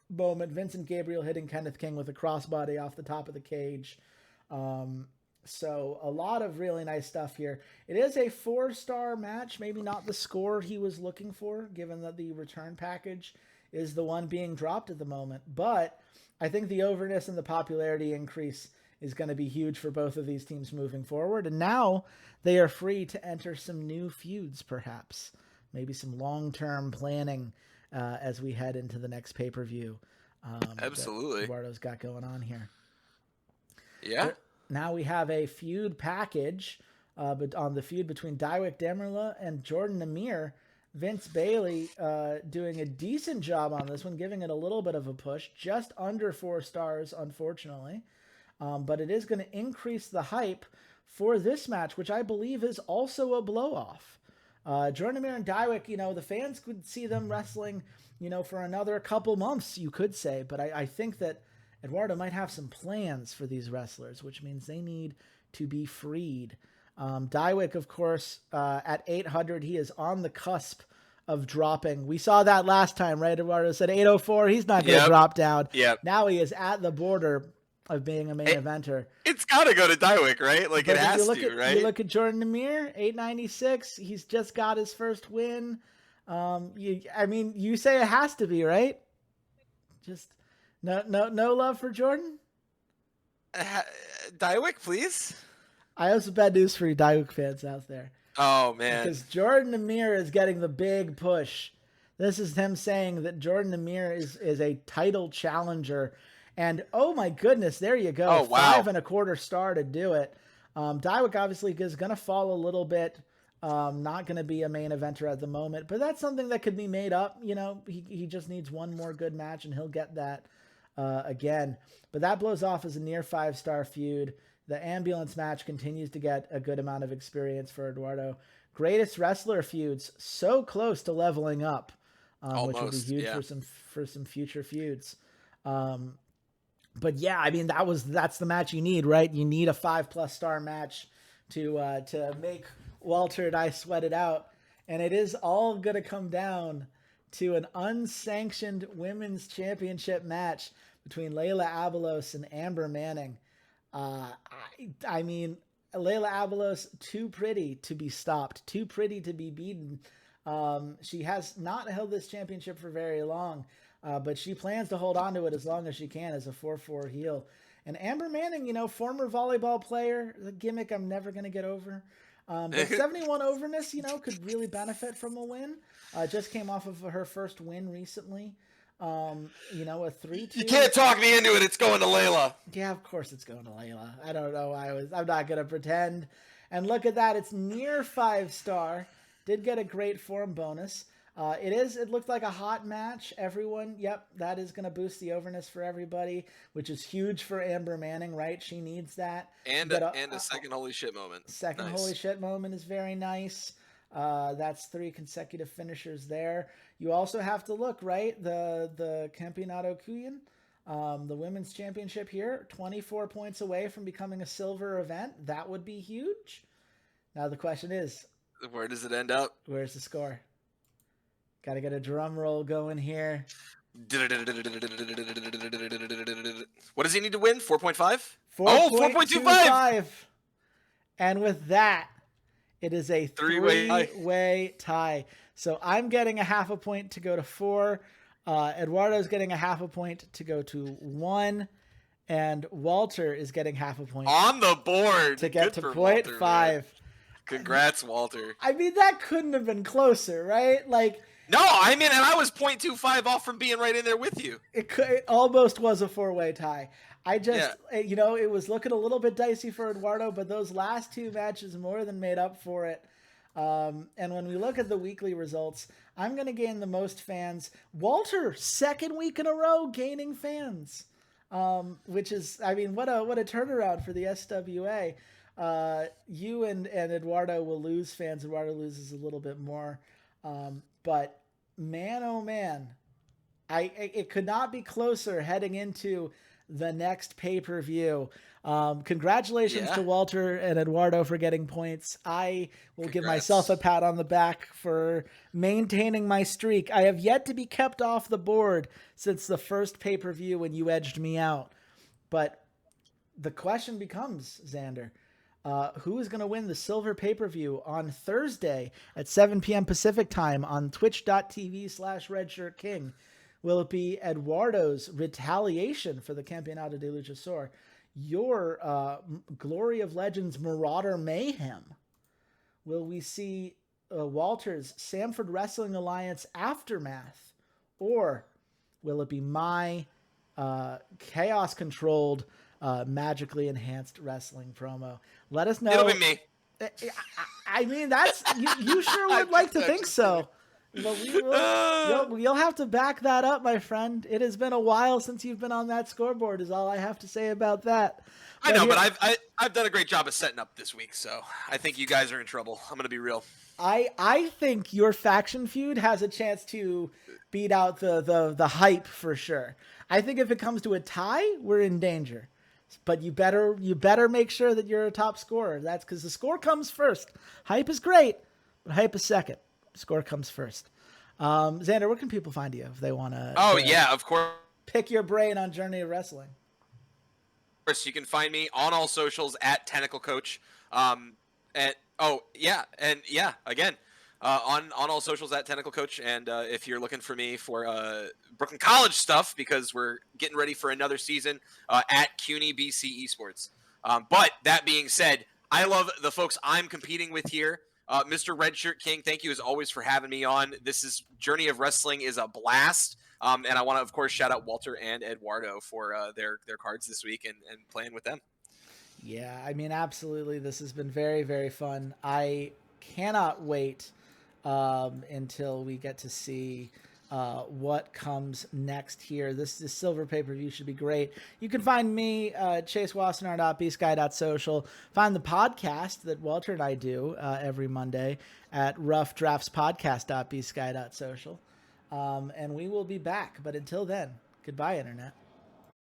moment. Vincent Gabriel hitting Kenneth King with a crossbody off the top of the cage. So a lot of really nice stuff here. It is a 4-star match. Maybe not the score he was looking for, given that the return package is the one being dropped at the moment. But I think the overness and the popularity increase is going to be huge for both of these teams moving forward. And now they are free to enter some new feuds, perhaps. Maybe some long-term planning as we head into the next pay-per-view. Absolutely. Eduardo's got going on here. Yeah. Now we have a feud package but on the feud between Daiwick Demerla and Jordan Amir. Vince Bailey doing a decent job on this one, giving it a little bit of a push, just under 4 stars, unfortunately. But it is going to increase the hype for this match, which I believe is also a blow-off. Jordan Amir and Daiwick, the fans could see them wrestling, for another couple months, you could say. But I think that Eduardo might have some plans for these wrestlers, which means they need to be freed. Daiwick, of course, at 800, he is on the cusp of dropping. We saw that last time, right? Eduardo said 804. He's not going to drop down. Yep. Now he is at the border of being a main eventer. It's got to go to Dywick, right? Like, it has to, right? You look at Jordan Namir, 896. He's just got his first win. You say it has to be, right? Just no love for Jordan? Dywick, please. I have some bad news for you Dywick fans out there. Oh, man. Because Jordan Namir is getting the big push. This is him saying that Jordan Namir is a title challenger. And, oh, my goodness, there you go. Oh, wow. 5 1/4 star to do it. Dywick obviously is going to fall a little bit. Not going to be a main eventer at the moment. But that's something that could be made up. You know, he just needs one more good match, and he'll get that again. But that blows off as a near 5-star feud. The ambulance match continues to get a good amount of experience for Eduardo. Greatest wrestler feuds so close to leveling up, which will be huge for some future feuds. But yeah, I mean that's the match you need, right? You need a 5+ star match to make Walter and I sweat it out, and it is all gonna come down to an unsanctioned women's championship match between Layla Abelos and Amber Manning. I mean, Layla Abelos, too pretty to be stopped, too pretty to be beaten. She has not held this championship for very long, but she plans to hold on to it as long as she can as a 4-4 heel. And Amber Manning, former volleyball player, the gimmick I'm never going to get over. But 71 overness, could really benefit from a win. Just came off of her first win recently. A 3-2. You can't talk me into it. It's going to Layla. Yeah, of course it's going to Layla. I don't know. I'm not going to pretend. And look at that. It's near 5-star. Did get a great form bonus. It looked like a hot match. Everyone, that is going to boost the overness for everybody, which is huge for Amber Manning, right? She needs that. And a second holy shit moment. Second holy shit moment is very nice. That's 3 consecutive finishers there. You also have to look, right? The Campeonato Cuyan, the women's championship here, 24 points away from becoming a silver event. That would be huge. Now the question is, where does it end up? Where's the score? Got to get a drum roll going here. What does he need to win? 4.5? 4.25. And with that, it is a three-way tie. So I'm getting a 0.5 point to go to 4. Eduardo's getting a 0.5 point to go to 1. And Walter is getting 0.5 point. On the board. To get to 0.5. Congrats, Walter. I mean, that couldn't have been closer, right? Like, no, I mean, and I was 0.25 off from being right in there with you. It almost was a 4-way tie. It was looking a little bit dicey for Eduardo, but those last 2 matches more than made up for it. And when we look at the weekly results, I'm going to gain the most fans. Walter, 2nd week in a row gaining fans, which is, I mean, what a turnaround for the SWA. You and Eduardo will lose fans. Eduardo loses a little bit more. But man, oh man, it could not be closer heading into the next pay-per-view. Congratulations to Walter and Eduardo for getting points. I will give myself a pat on the back for maintaining my streak. I have yet to be kept off the board since the first pay-per-view when you edged me out. But the question becomes, Xander, who is going to win the silver pay-per-view on Thursday at 7 p.m. Pacific time on twitch.tv/RedShirtKing? Will it be Eduardo's retaliation for the Campeonato de Luchasaur? Your Glory of Legends Marauder Mayhem? Will we see Walter's Sanford Wrestling Alliance Aftermath? Or will it be my chaos-controlled, magically enhanced wrestling promo? Let us know. It'll be me. I mean, that's you sure would like to think so. But you'll have to back that up, my friend. It has been a while since you've been on that scoreboard, is all I have to say about that. I know, but I've done a great job of setting up this week, so I think you guys are in trouble. I'm going to be real. I think your faction feud has a chance to beat out the hype for sure. I think if it comes to a tie, we're in danger. But you better make sure that you're a top scorer. That's because the score comes first. Hype is great, but hype is second. Score comes first. Xander, where can people find you if they want to? Oh yeah, of course. Pick your brain on Journey of Wrestling. Of course, you can find me on all socials at Tentacle Coach. Again, on all socials at Tentacle Coach. And if you're looking for me for Brooklyn College stuff, because we're getting ready for another season, at CUNY BC Esports. But that being said, I love the folks I'm competing with here. Mr. Redshirt King, thank you as always for having me on. This is Journey of Wrestling is a blast. And I want to, of course, shout out Walter and Eduardo for their cards this week and playing with them. Yeah, I mean, absolutely. This has been very, very fun. I cannot wait until we get to see what comes next here. This Silver pay-per-view should be great. You can find me, Chase Wassenaar.bsky.social. Find the podcast that Walter and I do every Monday at roughdraftspodcast.bsky.social. And we will be back. But until then, goodbye, Internet.